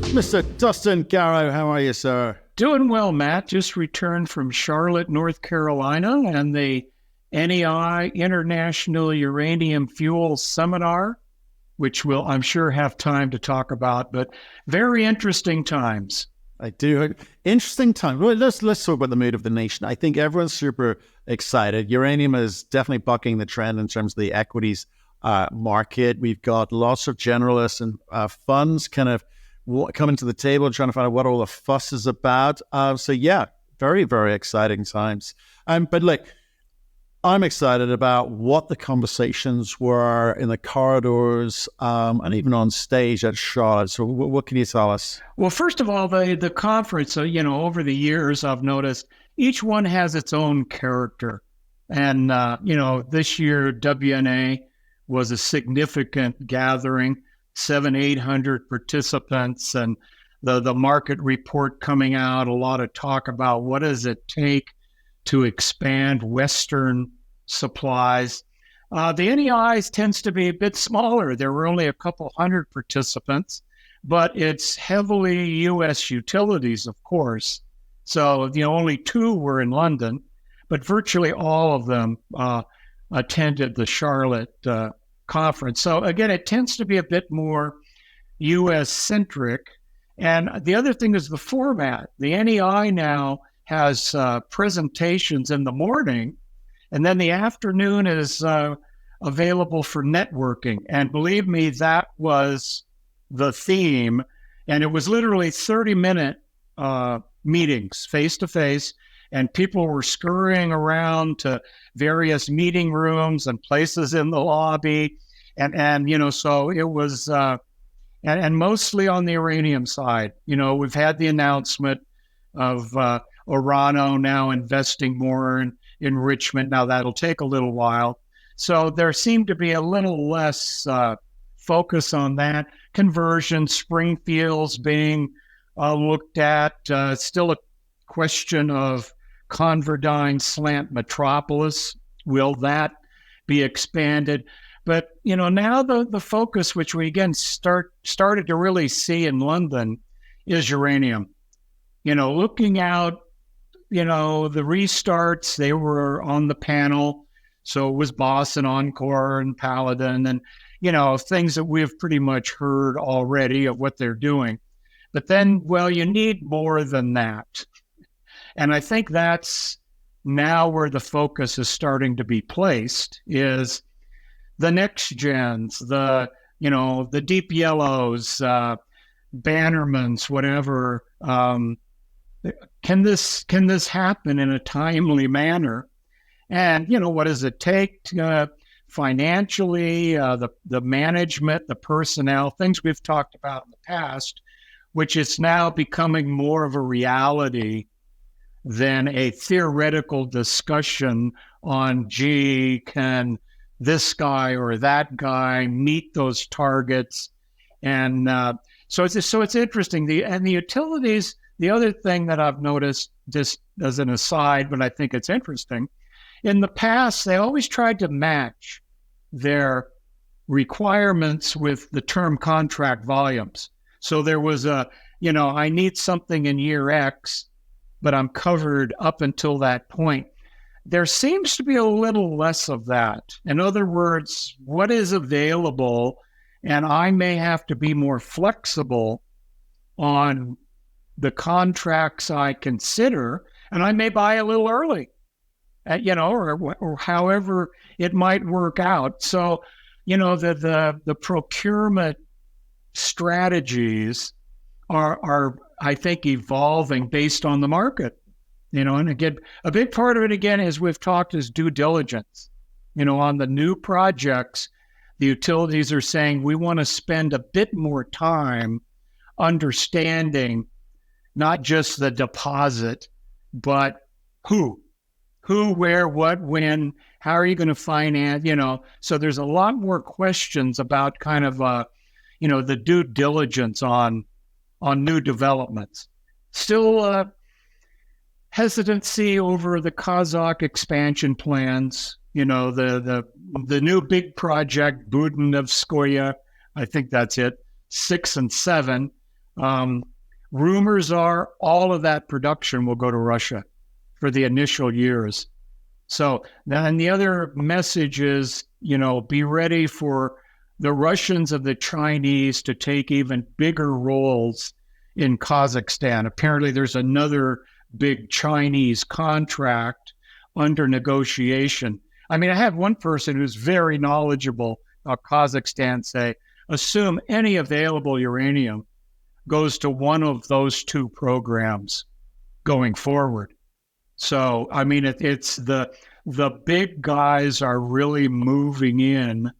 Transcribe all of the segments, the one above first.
Mr. Dustin Garrow, how are you, sir? Doing well, Matt. Just returned from Charlotte, North Carolina, and the NEI International Uranium Fuel Seminar, which we'll, I'm sure, have time to talk about, but very interesting times. I do. Interesting time. Well, let's talk about the mood of the nation. I think everyone's super excited. Uranium is definitely bucking the trend in terms of the equities market. We've got lots of generalists and funds kind of coming to the table, trying to find out what all the fuss is about. So yeah, very, very exciting times. But like, I'm excited about what the conversations were in the corridors and even on stage at Charlotte. So what can you tell us? Well, first of all, the conference, over the years, I've noticed each one has its own character. And, this year, WNA was a significant gathering, 700-800 participants, and the market report coming out, a lot of talk about what does it take to expand Western supplies. The NEIs tends to be a bit smaller. There were only a couple hundred participants, but it's heavily U.S. utilities, of course. So, only two were in London, but virtually all of them attended the Charlotte conference. So again, it tends to be a bit more U.S.-centric. And the other thing is the format. The NEI now has presentations in the morning, and then the afternoon is available for networking. And believe me, that was the theme. And it was literally 30-minute meetings, face-to-face, and people were scurrying around to various meeting rooms and places in the lobby. And so it was, and mostly on the uranium side. We've had the announcement of Orano now investing more in enrichment. Now that'll take a little while. So there seemed to be a little less focus on that. Conversion, Springfield's being looked at. Still a question of Converdyne Slant Metropolis. Will that be expanded? But, now the focus, which we again started to really see in London, is uranium. Looking out, the restarts, they were on the panel. So it was Boston, Encore, and Paladin, and, things that we've pretty much heard already of what they're doing. But then, well, you need more than that. And I think that's now where the focus is starting to be placed, is the next gens, the Deep Yellows, Bannermans, whatever. Can this happen in a timely manner? And, what does it take to, financially, the management, the personnel, things we've talked about in the past, which is now becoming more of a reality than a theoretical discussion on, can this guy or that guy meet those targets? And so it's interesting. The utilities, the other thing that I've noticed, just as an aside, but I think it's interesting, in the past, they always tried to match their requirements with the term contract volumes. So there was I need something in year X, but I'm covered up until that point. There seems to be a little less of that. In other words, what is available, and I may have to be more flexible on the contracts I consider, and I may buy a little early, or however it might work out. So, the procurement strategies are I think evolving based on the market, and again, a big part of it, again, as we've talked, is due diligence. On the new projects, the utilities are saying we want to spend a bit more time understanding not just the deposit, but who, where, what, when, how are you going to finance, so there's a lot more questions about kind of, the due diligence on new developments. Still hesitancy over the Kazakh expansion plans, the new big project, Budenovskoye, I think that's it, 6 and 7. Rumors are all of that production will go to Russia for the initial years. So then the other message is, be ready for the Russians and the Chinese to take even bigger roles in Kazakhstan. Apparently, there's another big Chinese contract under negotiation. I mean, I had one person who's very knowledgeable about Kazakhstan say, assume any available uranium goes to one of those two programs going forward. So, I mean, it's the big guys are really moving in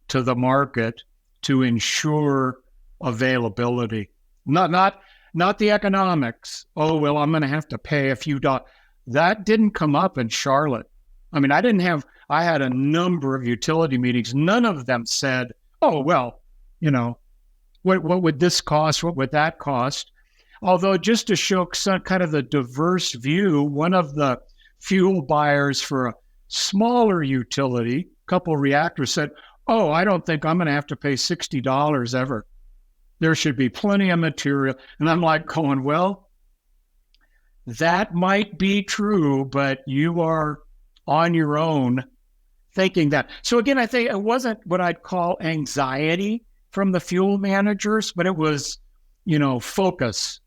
to the market to ensure availability. Not the economics. Oh, well, I'm going to have to pay a few dollars. That didn't come up in Charlotte. I mean, I had a number of utility meetings. None of them said, oh, well, what would this cost? What would that cost? Although just to show some kind of the diverse view, one of the fuel buyers for a smaller utility, couple reactors, said, oh, I don't think I'm going to have to pay $60 ever. There should be plenty of material. And I'm like going, well, that might be true, but you are on your own thinking that. So again, I think it wasn't what I'd call anxiety from the fuel managers, but it was, focus.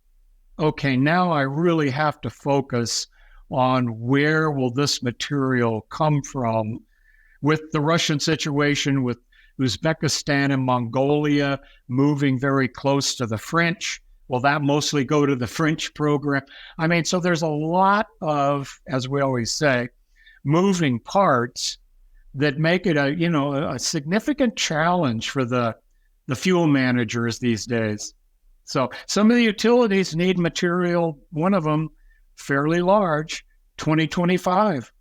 Okay, now I really have to focus on where will this material come from with the Russian situation, with Uzbekistan and Mongolia moving very close to the French. Will that mostly go to the French program? I mean, so there's a lot of, as we always say, moving parts that make it a significant challenge for the fuel managers these days. So some of the utilities need material, one of them fairly large, 2025.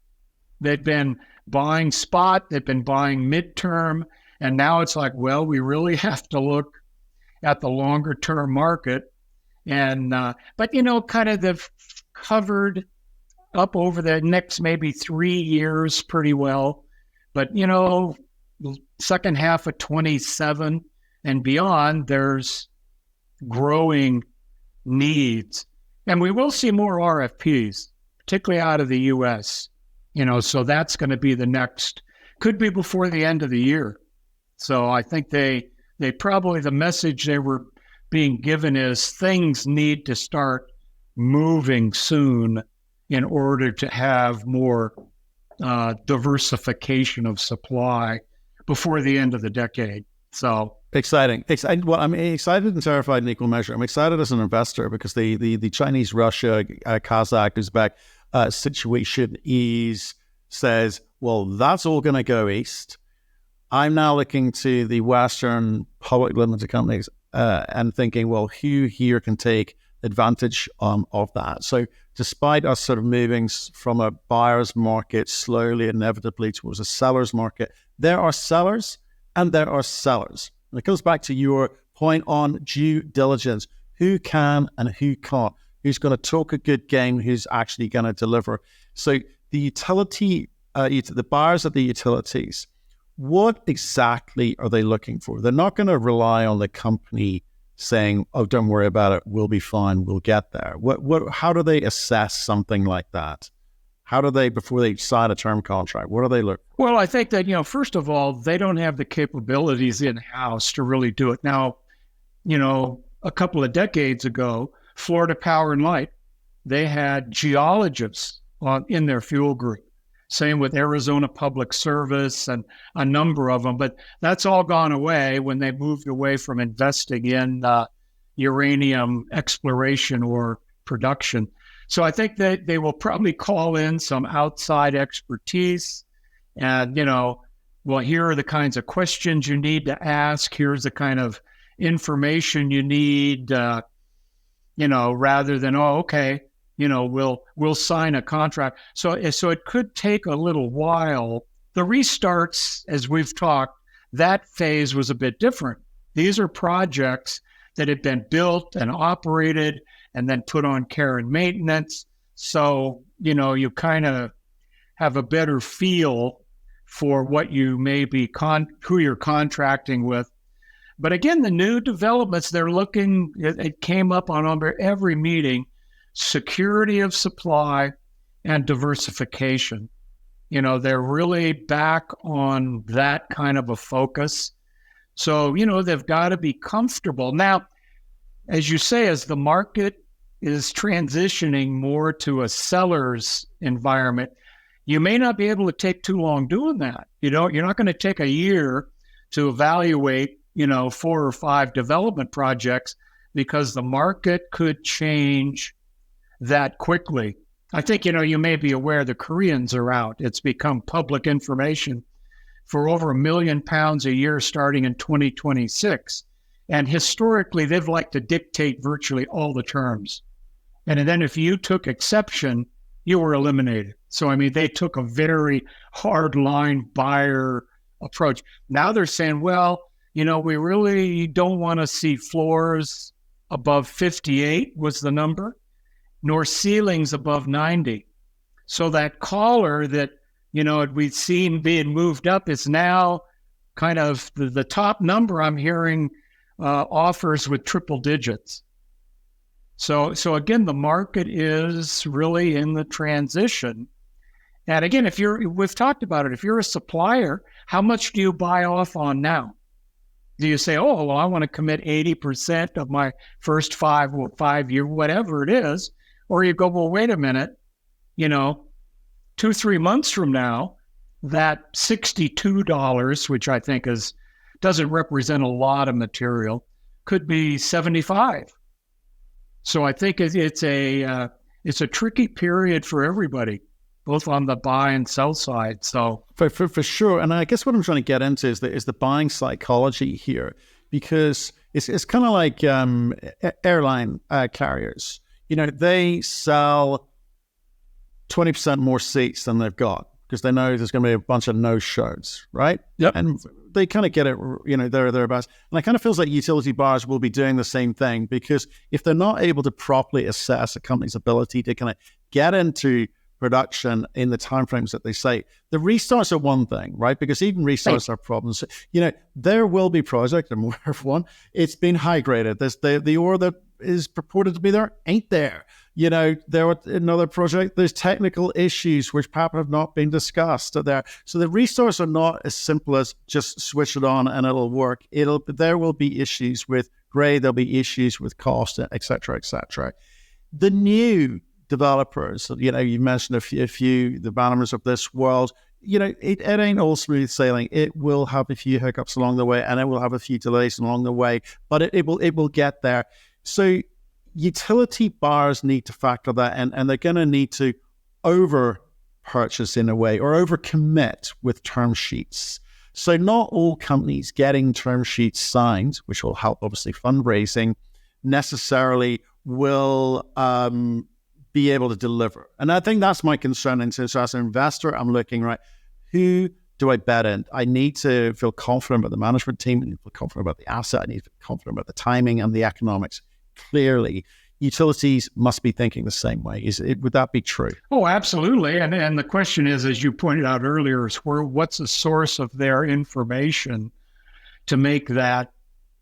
They've been buying spot, they've been buying midterm, and now it's like, well, we really have to look at the longer term market. And, but, kind of they've covered up over the next maybe 3 years pretty well. But, second half of 27 and beyond, there's growing needs. And we will see more RFPs, particularly out of the US, so that's going to be the next, could be before the end of the year. So I think they probably, the message they were being given is things need to start moving soon in order to have more diversification of supply before the end of the decade. So exciting. Well, I'm excited and terrified in equal measure. I'm excited as an investor because the Chinese, Russia, Kazakh, Uzbek situation says, well, that's all going to go east. I'm now looking to the Western public limited companies and thinking, well, who here can take advantage of that? So despite us sort of moving from a buyer's market slowly, inevitably towards a seller's market, there are sellers and there are sellers. And it goes back to your point on due diligence. Who can and who can't? Who's going to talk a good game? Who's actually going to deliver? So the utility, the buyers of the utilities, what exactly are they looking for? They're not going to rely on the company saying, oh, don't worry about it, we'll be fine, we'll get there. How do they assess something like that? How do they, before they sign a term contract, what do they look for? Well, I think that, first of all, they don't have the capabilities in-house to really do it. Now, a couple of decades ago, Florida Power and Light, they had geologists in their fuel group. Same with Arizona Public Service and a number of them. But that's all gone away when they moved away from investing in uranium exploration or production. So I think that they will probably call in some outside expertise and, well, here are the kinds of questions you need to ask. Here's the kind of information you need, rather than, oh, okay, we'll sign a contract. So it could take a little while. The restarts, as we've talked, that phase was a bit different. These are projects that had been built and operated and then put on care and maintenance. So, you kind of have a better feel for what you may be, who you're contracting with. But again, the new developments, they're looking, it came up on every meeting, security of supply and diversification. They're really back on that kind of a focus. So, they've got to be comfortable. Now, as you say, as the market is transitioning more to a seller's environment, you may not be able to take too long doing that. You're not going to take a year to evaluate, 4 or 5 development projects, because the market could change that quickly. I think, you may be aware the Koreans are out. It's become public information for over £1 million a year starting in 2026. And historically, they've liked to dictate virtually all the terms. And then if you took exception, you were eliminated. So, they took a very hard line buyer approach. Now they're saying, well, we really don't want to see floors above 58 was the number, nor ceilings above 90. So that collar that, we've seen being moved up is now kind of the top number I'm hearing offers with triple digits. So again, the market is really in the transition. And again, we've talked about it, if you're a supplier, how much do you buy off on now? Do you say, oh, well, I want to commit 80% of my first 5 year, whatever it is? Or you go, well, wait a minute, 2-3 months from now, that $62, which I think doesn't represent a lot of material, could be 75. So I think it's a tricky period for everybody, both on the buy and sell side. So for sure, and I guess what I'm trying to get into is the buying psychology here, because it's kind of like airline carriers. They sell 20% more seats than they've got because they know there's going to be a bunch of no-shows, right? Yep. And they kind of get it, thereabouts. And it kind of feels like utility buyers will be doing the same thing, because if they're not able to properly assess a company's ability to kind of get into production in the timeframes that they say, the restarts are one thing, right? Because even restarts are problems. There will be projects, I'm aware of one, it's been high graded. There's the ore that is purported to be there ain't there. There was another project, there's technical issues which perhaps have not been discussed there. So the restarts are not as simple as just switch it on and it'll work. There will be issues with grade, there'll be issues with cost, et cetera, et cetera. The new developers, you mentioned a few, the Banners of this world, it ain't all smooth sailing. It will have a few hiccups along the way, and it will have a few delays along the way, but it will get there. So utility buyers need to factor that, and they're going to need to over purchase in a way, or over commit with term sheets. So not all companies getting term sheets signed, which will help obviously fundraising, necessarily will be able to deliver. And I think that's my concern. And so as an investor, I'm looking, right, who do I bet in? I need to feel confident about the management team. I need to feel confident about the asset. I need to feel confident about the timing and the economics. Clearly, utilities must be thinking the same way. Would that be true? Oh, absolutely. And the question is, as you pointed out earlier, is what's the source of their information to make that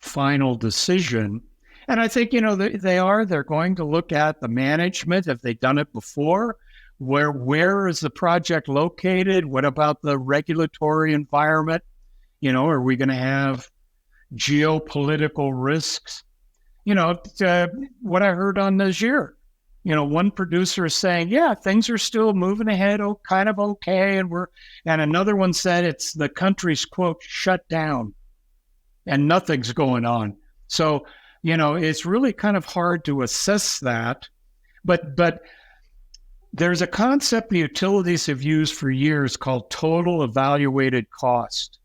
final decision? And I think, they're going to look at the management. Have they done it before? Where is the project located? What about the regulatory environment? Are we going to have geopolitical risks? What I heard on Niger, one producer is saying, yeah, things are still moving ahead, kind of okay. And another one said it's the country's, quote, shut down and nothing's going on. So, it's really kind of hard to assess that. But there's a concept the utilities have used for years called total evaluated cost.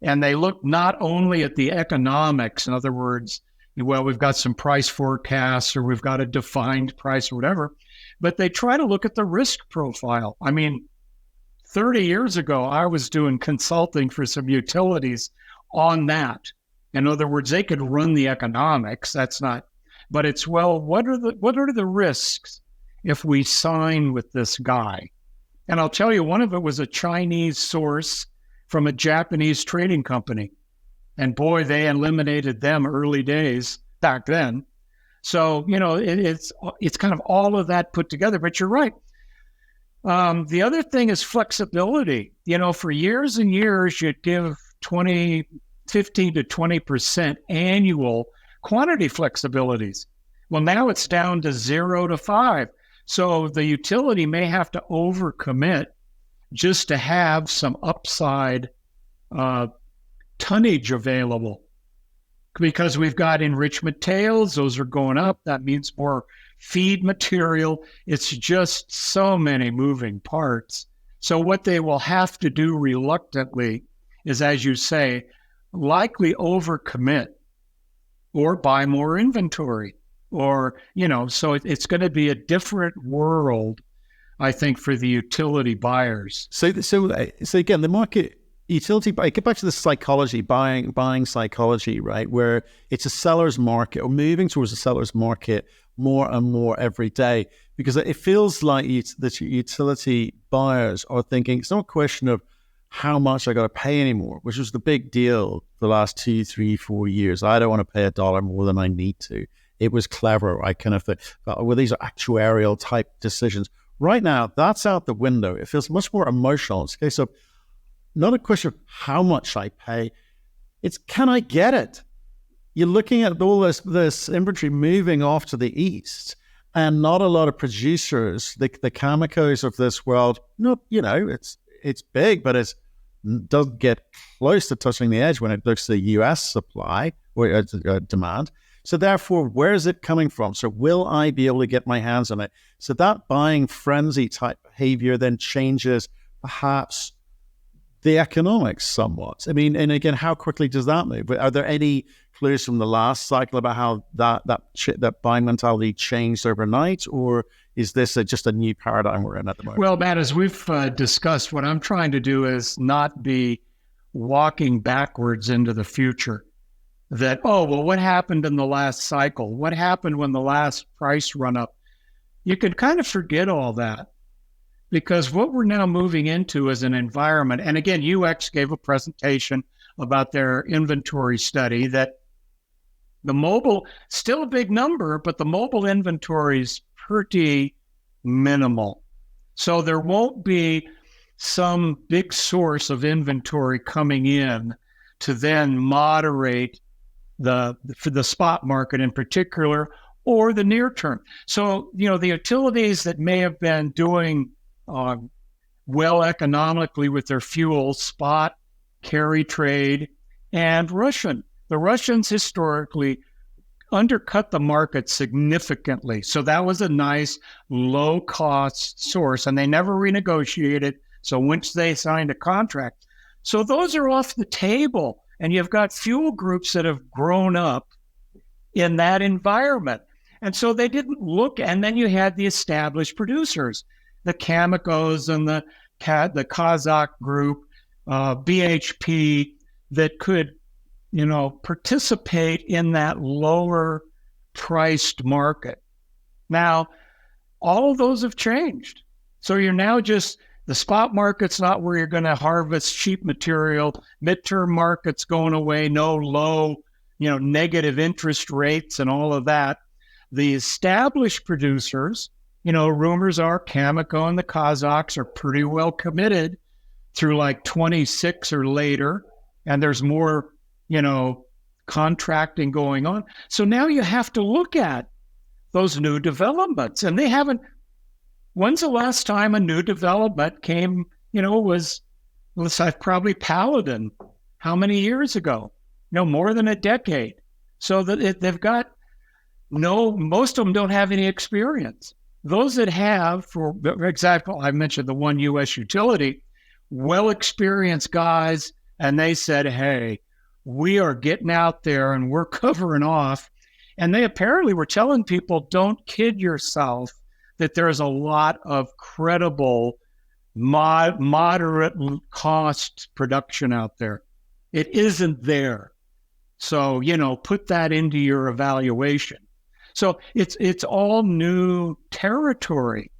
And they look not only at the economics, in other words, well, we've got some price forecasts or we've got a defined price or whatever, but they try to look at the risk profile. 30 years ago, I was doing consulting for some utilities on that. In other words, they could run the economics. But it's, well, what are the risks if we sign with this guy? And I'll tell you, one of it was a Chinese source from a Japanese trading company. And boy, they eliminated them early days back then. So, it's kind of all of that put together, but you're right. The other thing is flexibility. For years and years, you'd give 15 to 20% annual quantity flexibilities. Well, now it's down to 0 to 5. So the utility may have to overcommit just to have some upside tonnage available. Because we've got enrichment tails, those are going up. That means more feed material. It's just so many moving parts. So what they will have to do reluctantly is, as you say, likely overcommit or buy more inventory. Or, so it's going to be a different world, I think, for the utility buyers. So again, the market... utility, get back to the psychology, buying psychology, right? Where it's a seller's market, or moving towards a seller's market more and more every day, because it feels like that utility buyers are thinking it's not a question of how much I got to pay anymore, which was the big deal the last 2, 3, 4 years. I don't want to pay $1 more than I need to. It was clever. I kind of thought, well, these are actuarial type decisions. Right now, that's out the window. It feels much more emotional. It's a case of not a question of how much I pay, it's can I get it? You're looking at all this inventory moving off to the east, and not a lot of producers, the Camecos of this world, it's big, but it doesn't get close to touching the edge when it looks to the U.S. supply or demand. So therefore, where is it coming from? So will I be able to get my hands on it? So that buying frenzy type behavior then changes perhaps the economics somewhat. I mean, and again, how quickly does that move? Are there any clues from the last cycle about how that buying mentality changed overnight, or is this just a new paradigm we're in at the moment? Well, Matt, as we've discussed, what I'm trying to do is not be walking backwards into the future. That, what happened in the last cycle? What happened when the last price run up? You can kind of forget all that. Because what we're now moving into is an environment, and again, UX gave a presentation about their inventory study that the mobile, still a big number, but the mobile inventory is pretty minimal. So there won't be some big source of inventory coming in to then moderate for the spot market in particular, or the near term. So, the utilities that may have been doing well economically with their fuel, spot, carry trade, and Russian. The Russians historically undercut the market significantly. So that was a nice low-cost source, and they never renegotiated. So once they signed a contract. So those are off the table, and you've got fuel groups that have grown up in that environment. And so they didn't look, and then you had the established producers, the Camecos and the Kazakh group, BHP, that could, participate in that lower priced market. Now, all of those have changed. So you're now just, the spot market's not where you're going to harvest cheap material. Midterm market's going away, no low, negative interest rates and all of that. The established producers, rumors are Cameco and the Kazakhs are pretty well committed through like 26 or later, and there's more, contracting going on. So now you have to look at those new developments, and they haven't. When's the last time a new development came, was probably Paladin? How many years ago? More than a decade. So that they've got most of them don't have any experience. Those that have, for example, I mentioned the one U.S. utility, well-experienced guys, and they said, hey, we are getting out there and we're covering off. And they apparently were telling people, don't kid yourself that there's a lot of credible, moderate cost production out there. It isn't there. So, put that into your evaluation. So it's all new territory.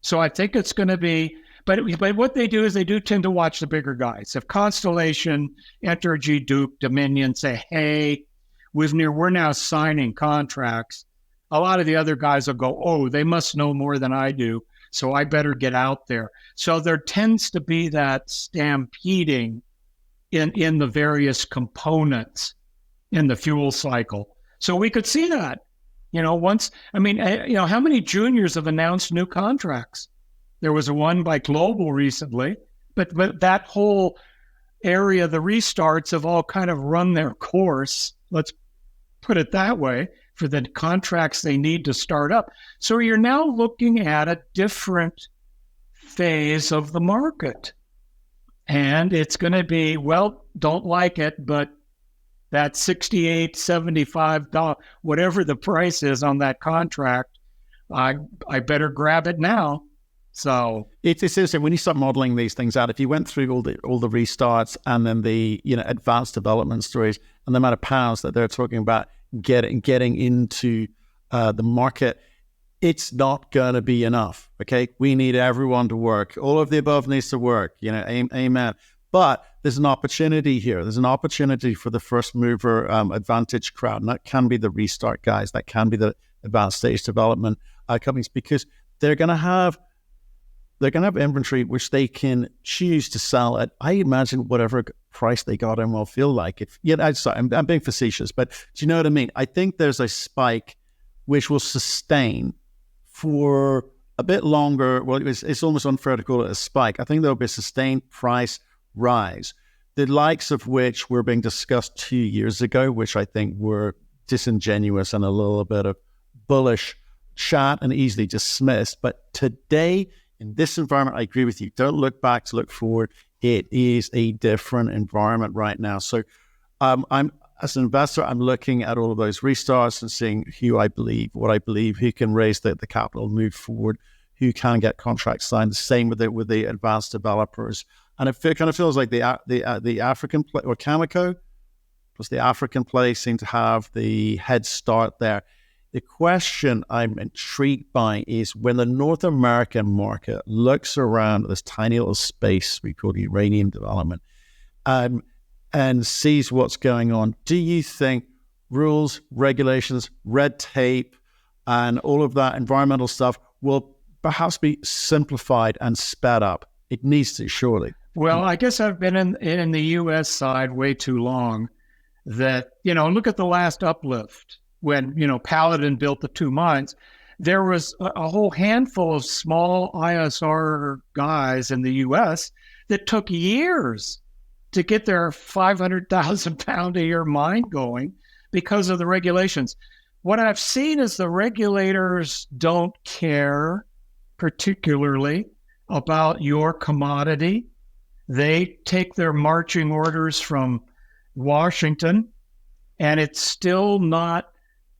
So I think it's going to be, But what they do is they do tend to watch the bigger guys. If Constellation, Entergy, Duke, Dominion say, hey, we're now signing contracts, a lot of the other guys will go, oh, they must know more than I do, so I better get out there. So there tends to be that stampeding in the various components in the fuel cycle. So we could see that, how many juniors have announced new contracts? There was one by Global recently, but that whole area, the restarts have all kind of run their course, let's put it that way, for the contracts they need to start up. So you're now looking at a different phase of the market. And it's going to be, well, don't like it, but that $68, $75, whatever the price is on that contract, I better grab it now. So it's interesting when you start modeling these things out. If you went through all the restarts and then the advanced development stories and the amount of pounds that they're talking about getting into the market, it's not going to be enough. Okay, we need everyone to work. All of the above needs to work. Amen. But there's an opportunity here. There's an opportunity for the first mover advantage crowd, and that can be the restart guys. That can be the advanced stage development companies, because they're going to have inventory which they can choose to sell at, I imagine, whatever price they got in will feel like. I'm being facetious, but do you know what I mean? I think there's a spike which will sustain for a bit longer. Well, it's almost unfair to call it a spike. I think there'll be a sustained price rise, the likes of which were being discussed 2 years ago, which I think were disingenuous and a little bit of bullish chat and easily dismissed. But today, in this environment, I agree with you. Don't look back to look forward. It is a different environment right now. So as an investor, I'm looking at all of those restarts and seeing what I believe, who can raise the capital, move forward, who can get contracts signed. The same with the advanced developers. And it kind of feels like the African play, or Cameco plus the African play, seem to have the head start there. The question I'm intrigued by is when the North American market looks around at this tiny little space we call uranium development, and sees what's going on, do you think rules, regulations, red tape, and all of that environmental stuff will perhaps be simplified and sped up? It needs to, surely. Well, I guess I've been in the U.S. side way too long. That, look at the last uplift. When, Paladin built the 2 mines, there was a whole handful of small ISR guys in the U.S. that took years to get their 500,000 pound a year mine going because of the regulations. What I've seen is the regulators don't care particularly about your commodity. They take their marching orders from Washington, and it's still not,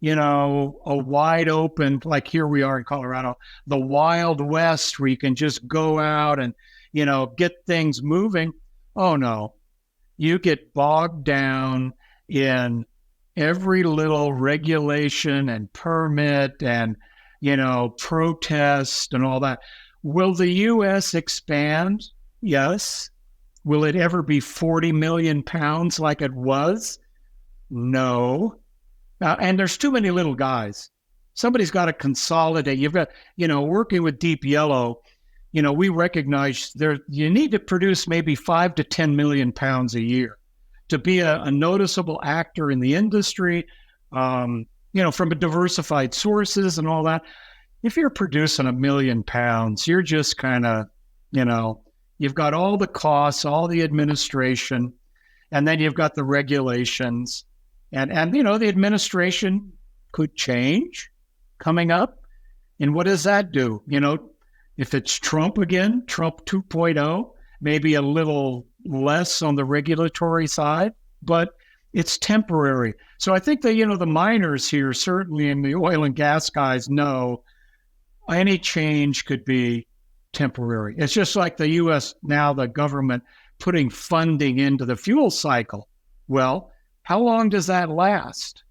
a wide open, like here we are in Colorado, the Wild West, where you can just go out and, get things moving. Oh, no. You get bogged down in every little regulation and permit and, protest and all that. Will the U.S. expand? Yes. Will it ever be 40 million pounds like it was? No. And there's too many little guys. Somebody's got to consolidate. You've got, working with Deep Yellow, we recognize you need to produce maybe 5 to 10 million pounds a year to be a noticeable actor in the industry, from a diversified sources and all that. If you're producing 1 million pounds, you're just kind of, you've got all the costs, all the administration, and then you've got the regulations. And the administration could change coming up. And what does that do? If it's Trump again, Trump 2.0, maybe a little less on the regulatory side, but it's temporary. So I think that, the miners here, certainly in the oil and gas guys, know any change could be temporary. It's just like the U.S. now, the government putting funding into the fuel cycle. Well, how long does that last?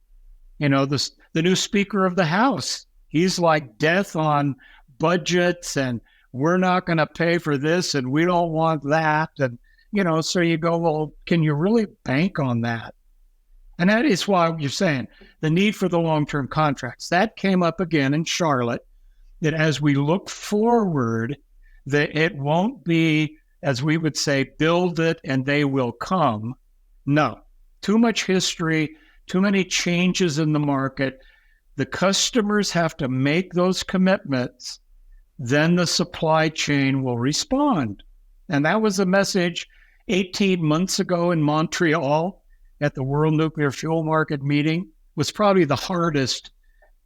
The new Speaker of the House, he's like death on budgets and we're not going to pay for this and we don't want that. And, so you go, well, can you really bank on that? And that is why you're saying the need for the long-term contracts. That came up again in Charlotte, that as we look forward, that it won't be, as we would say, build it and they will come. No, too much history, too many changes in the market. The customers have to make those commitments, then the supply chain will respond. And that was a message 18 months ago in Montreal at the World Nuclear Fuel Market meeting. Was probably the hardest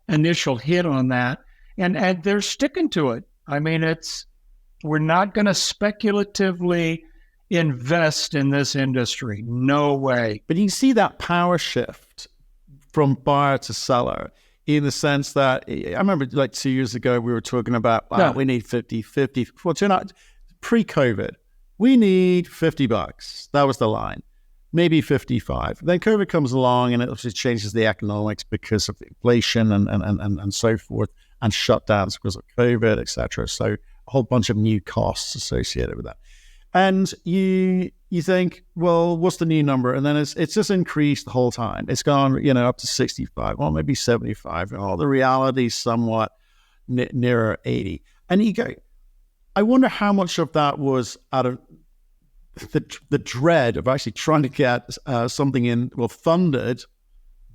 initial hit on that. And they're sticking to it. I mean, we're not going to speculatively invest in this industry. No way. But you can see that power shift from buyer to seller in the sense that I remember like 2 years ago, we were talking about, we need 50. Well, pre-COVID, we need $50. That was the line. Maybe 55. Then COVID comes along and it obviously changes the economics because of inflation and so forth, and shutdowns because of COVID, etc. So a whole bunch of new costs associated with that. And you think, well, what's the new number? And then it's just increased the whole time. It's gone, up to 65, well, maybe 75. Oh, the reality is somewhat nearer 80. And you go, I wonder how much of that was out of the dread of actually trying to get something funded,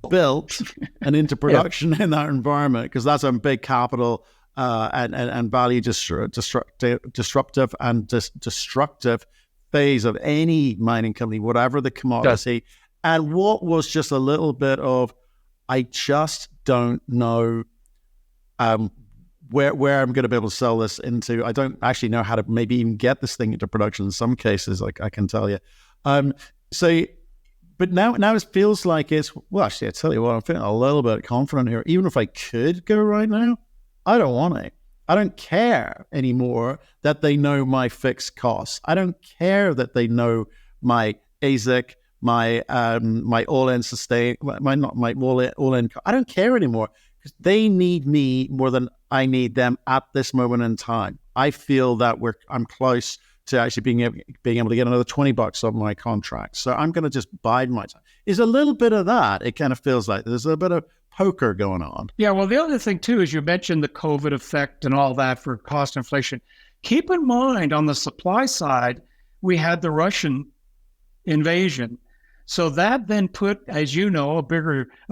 built, and into production in that environment, because that's a big capital and value disruptive and destructive phase of any mining company, whatever the commodity. Yes. And what was just a little bit of, I just don't know where I'm going to be able to sell this into. I don't actually know how to maybe even get this thing into production in some cases, like I can tell you. But now it feels like actually, I tell you what, I'm feeling a little bit confident here. Even if I could go right now, I don't want to. I don't care anymore that they know my fixed costs. I don't care that they know my ASIC, my all-in sustain, my all-in. I don't care anymore, because they need me more than I need them at this moment in time. I feel that I'm close to actually being able to get another $20 on my contract. So I'm going to just bide my time. There's a little bit of that. It kind of feels like there's a bit of poker going on. Yeah, well, the other thing too is you mentioned the COVID effect and all that for cost inflation. Keep in mind, on the supply side, we had the Russian invasion. So that then put, as you know, a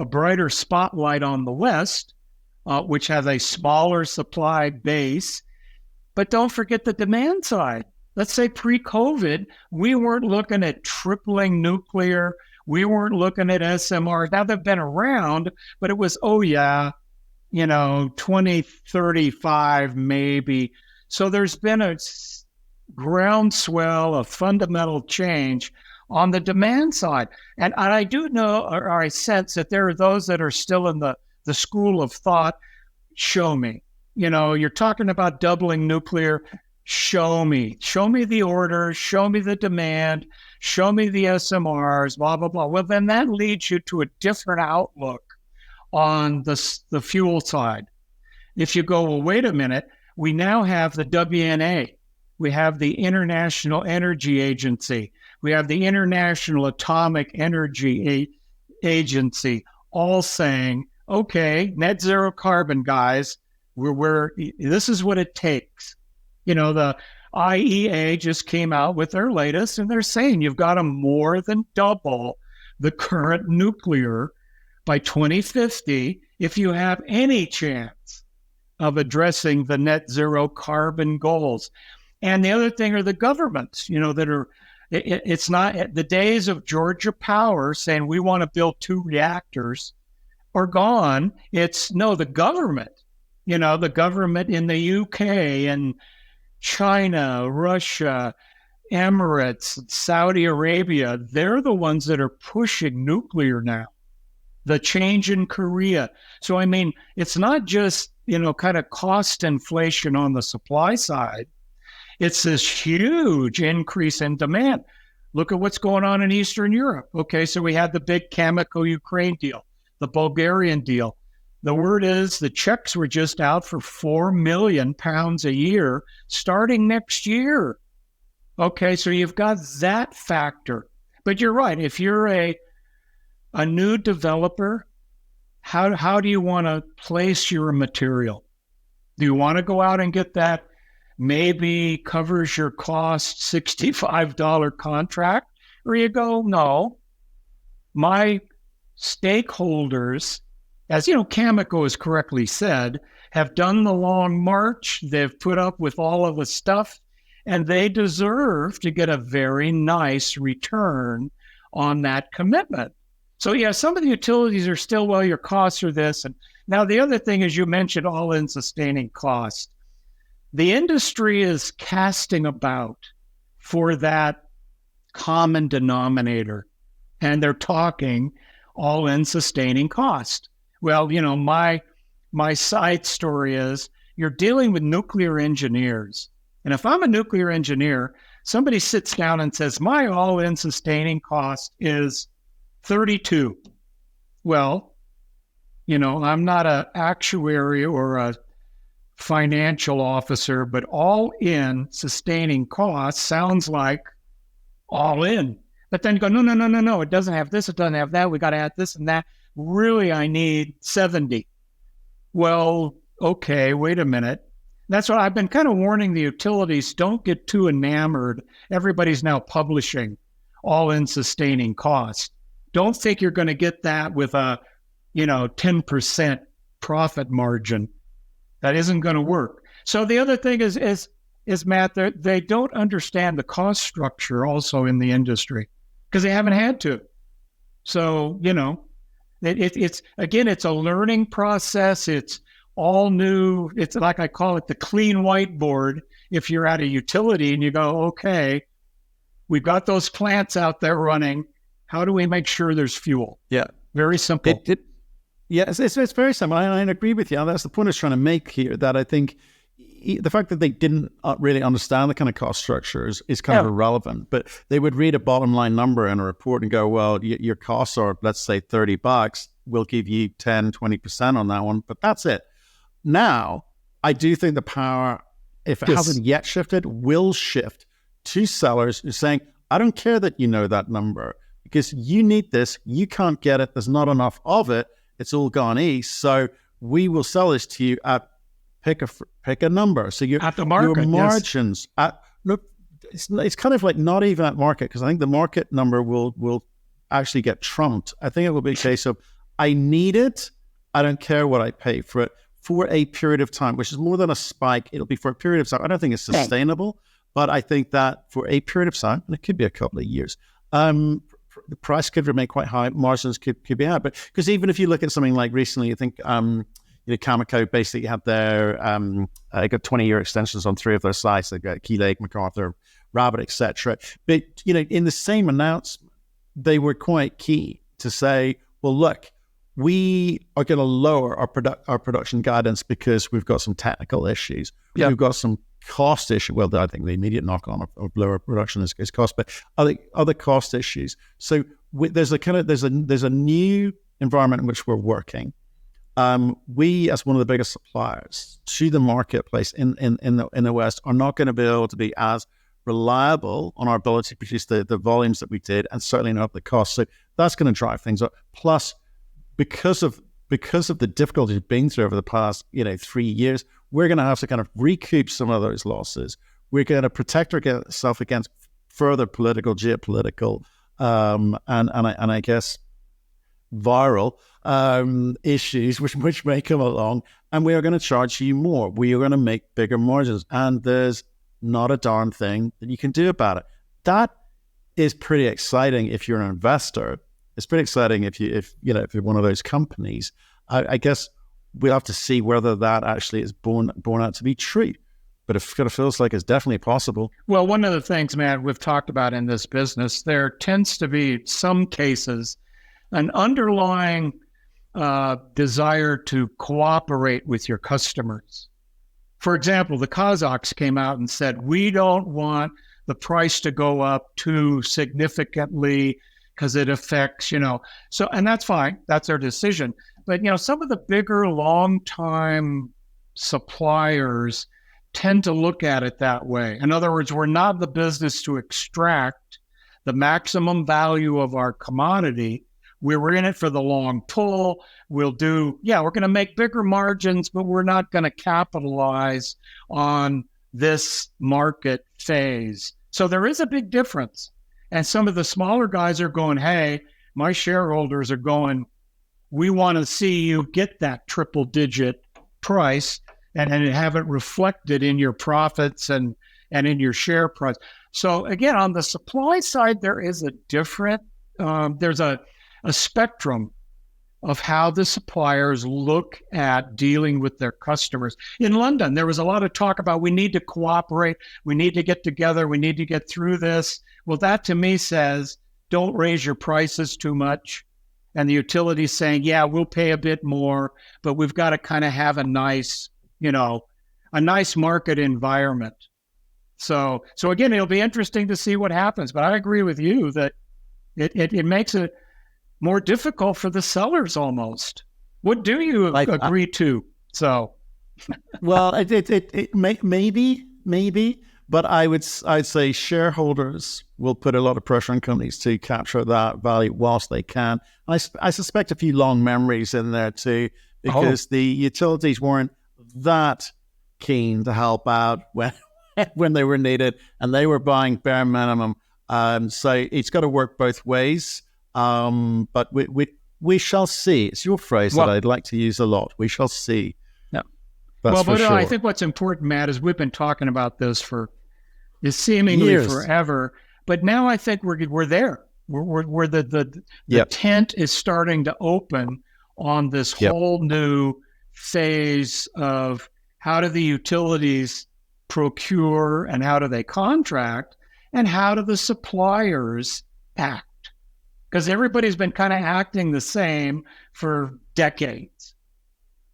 brighter spotlight on the West, which has a smaller supply base. But don't forget the demand side. Let's say pre-COVID, we weren't looking at tripling nuclear. We weren't looking at SMRs. Now they've been around, but it was, 2035 maybe. So there's been a groundswell of fundamental change on the demand side. And I do know, or I sense that there are those that are still in the school of thought, show me. You're talking about doubling nuclear. Show me the orders, show me the demand, show me the SMRs, blah, blah, blah. Well, then that leads you to a different outlook on the fuel side. If you go, well, wait a minute, we now have the WNA. We have the International Energy Agency. We have the International Atomic Energy Agency, all saying, okay, net zero carbon, guys, this is what it takes. The IEA just came out with their latest, and they're saying you've got to more than double the current nuclear by 2050 if you have any chance of addressing the net zero carbon goals. And the other thing are the governments, it's not the days of Georgia Power saying we want to build 2 reactors are gone. It's the government, the government in the UK and China, Russia, Emirates, Saudi Arabia, they're the ones that are pushing nuclear now. The change in Korea. So, I mean, it's not just, kind of cost inflation on the supply side. It's this huge increase in demand. Look at what's going on in Eastern Europe. Okay, so we had the big Chemical Ukraine deal, the Bulgarian deal. The word is the checks were just out for £4 million a year starting next year. Okay, so you've got that factor. But you're right. If you're a new developer, how do you want to place your material? Do you want to go out and get that maybe covers your cost $65 contract? Or you go, no, my stakeholders, as you know, Cameco has correctly said, have done the long march. They've put up with all of the stuff, and they deserve to get a very nice return on that commitment. So yeah, some of the utilities are still, well, your costs are this. And now the other thing is you mentioned all-in sustaining cost. The industry is casting about for that common denominator, and they're talking all-in sustaining cost. Well, you know, my side story is you're dealing with nuclear engineers. And if I'm a nuclear engineer, somebody sits down and says, my all-in sustaining cost is 32. Well, you know, I'm not an actuary or a financial officer, but all-in sustaining cost sounds like all in. But then you go, no, it doesn't have this, it doesn't have that, we got to add this and that. Really, I need 70. Well, okay, wait a minute. That's what I've been kind of warning the utilities, don't get too enamored. Everybody's now publishing all-in sustaining cost. Don't think you're going to get that with a, 10% profit margin. That isn't going to work. So the other thing is Matt, they don't understand the cost structure also in the industry because they haven't had to. So, it's a learning process. It's all new. It's like I call it the clean whiteboard. If you're at a utility and you go, okay, we've got those plants out there running. How do we make sure there's fuel? Yeah. Very simple. It's very simple. I agree with you. That's the point I was trying to make here, that I think the fact that they didn't really understand the kind of cost structures is kind of irrelevant. But they would read a bottom line number in a report and go, well, your costs are, let's say, $30. We'll give you 10, 20% on that one. But that's it. Now, I do think the power, if it hasn't yet shifted, will shift to sellers who are saying, I don't care that you know that number because you need this. You can't get it. There's not enough of it. It's all gone east. So we will sell this to you at pick a number. So at the market, your margins it's kind of like not even at market, because I think the market number will actually get trumped. I think it will be a case of I need it. I don't care what I pay for it for a period of time, which is more than a spike. It'll be for a period of time. I don't think it's sustainable, but I think that for a period of time, and it could be a couple of years, the price could remain quite high. Margins could be high. But because even if you look at something like recently, I think Cameco basically had their got 20-year extensions on 3 of their sites. They've got Key Lake, MacArthur, Rabbit, etc. But in the same announcement, they were quite key to say, well, look, we are going to lower our production guidance because we've got some technical issues. We've got some cost issue. Well, I think the immediate knock-on of lower production is cost, but other cost issues. So there's a new environment in which we're working. We, as one of the biggest suppliers to the marketplace in the West, are not going to be able to be as reliable on our ability to produce the volumes that we did, and certainly not the cost. So that's going to drive things up. Plus, because of the difficulties being through over the past 3 years, we're going to have to kind of recoup some of those losses. We're going to protect ourselves against further geopolitical, and I guess viral issues which may come along, and we are going to charge you more. We are going to make bigger margins, and there's not a darn thing that you can do about it. That is pretty exciting if you're an investor. It's pretty exciting if you're one of those companies. I guess we'll have to see whether that actually is borne out to be true. But it kind of feels like it's definitely possible. Well, one of the things, Matt, we've talked about in this business, there tends to be some cases an underlying desire to cooperate with your customers. For example, the Kazakhs came out and said, we don't want the price to go up too significantly because it affects, so, and that's fine. That's their decision. But, some of the bigger long-time suppliers tend to look at it that way. In other words, we're not in the business to extract the maximum value of our commodity. We're in it for the long pull. We're going to make bigger margins, but we're not going to capitalize on this market phase. So there is a big difference. And some of the smaller guys are going, hey, my shareholders are going, we want to see you get that triple digit price and have it reflected in your profits and in your share price. So again, on the supply side, there is a different, there's a spectrum of how the suppliers look at dealing with their customers. In London, there was a lot of talk about we need to cooperate, we need to get together, we need to get through this. Well, that to me says, don't raise your prices too much. And the utility's saying, yeah, we'll pay a bit more, but we've got to kind of have a nice market environment. So again, it'll be interesting to see what happens. But I agree with you that it makes it more difficult for the sellers almost. What do you agree to? So, well, it maybe, but I'd say shareholders will put a lot of pressure on companies to capture that value whilst they can. I suspect a few long memories in there too, because the utilities weren't that keen to help out when they were needed, and they were buying bare minimum. So it's got to work both ways. But we shall see. It's your phrase that I'd like to use a lot. We shall see. Yeah. That's for sure. I think what's important, Matt, is we've been talking about this is seemingly years. Forever. But now I think we're there. We're the tent is starting to open on this whole new phase of how do the utilities procure and how do they contract and how do the suppliers act? Because everybody's been kind of acting the same for decades.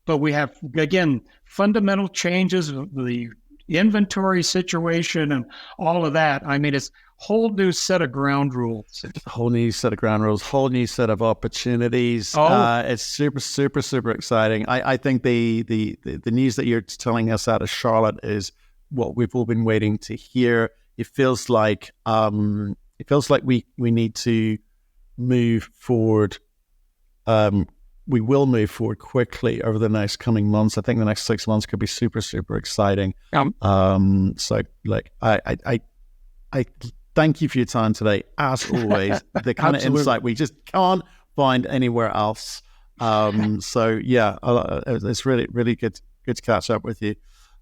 But we have, again, fundamental changes of the inventory situation and all of that. I mean, it's a whole new set of ground rules. A whole new set of ground rules, whole new set of opportunities. It's super, super, super exciting. I think the news that you're telling us out of Charlotte is what we've all been waiting to hear. It feels like we need to move forward. We will move forward quickly over the next coming months. I think the next 6 months could be super, super exciting. So like, I thank you for your time today. As always, the kind of insight we just can't find anywhere else. So yeah, it's really, really good to catch up with you.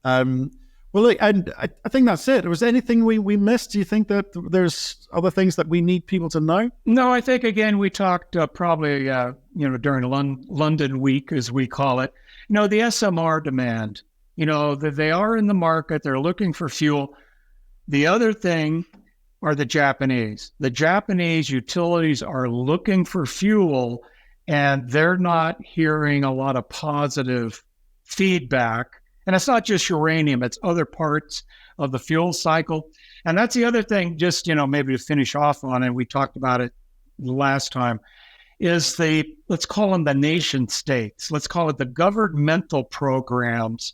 Well, look, and I think that's it. Was there anything we missed? Do you think that there's other things that we need people to know? No, I think, again, we talked probably, during London week, as we call it, the SMR demand, they are in the market. They're looking for fuel. The other thing are the Japanese. The Japanese utilities are looking for fuel, and they're not hearing a lot of positive feedback. And it's not just uranium, it's other parts of the fuel cycle. And that's the other thing, just, maybe to finish off on it, we talked about it last time, is let's call them the nation states. Let's call it the governmental programs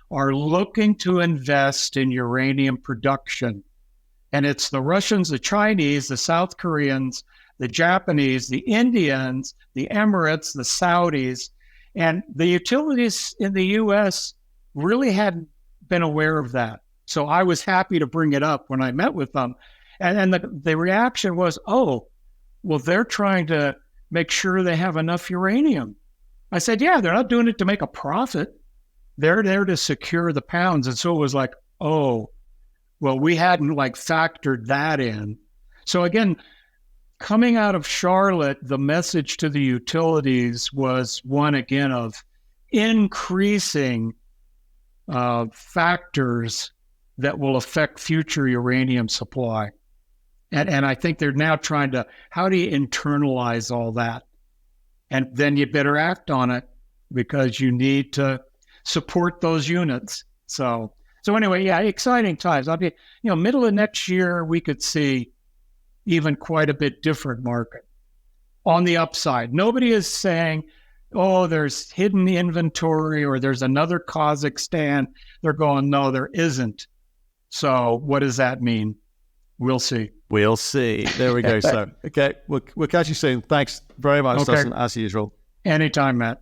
are looking to invest in uranium production. And it's the Russians, the Chinese, the South Koreans, the Japanese, the Indians, the Emirates, the Saudis, and the utilities in the U.S. really hadn't been aware of that. So I was happy to bring it up when I met with them. And the reaction was, they're trying to make sure they have enough uranium. I said, yeah, they're not doing it to make a profit. They're there to secure the pounds. And so it was like, we hadn't factored that in. So again, coming out of Charlotte, the message to the utilities was one, again, of increasing factors that will affect future uranium supply. And I think they're now trying to, how do you internalize all that? And then you better act on it because you need to support those units. So anyway, yeah, exciting times. I'll be, middle of next year, we could see even quite a bit different market. on the upside. Nobody is saying, oh, there's hidden inventory or there's another Kazakhstan. They're going, no, there isn't. So what does that mean? We'll see. We'll see. There we go. So, okay, we'll catch you soon. Thanks very much, Okay. Dustin, as usual. Anytime, Matt.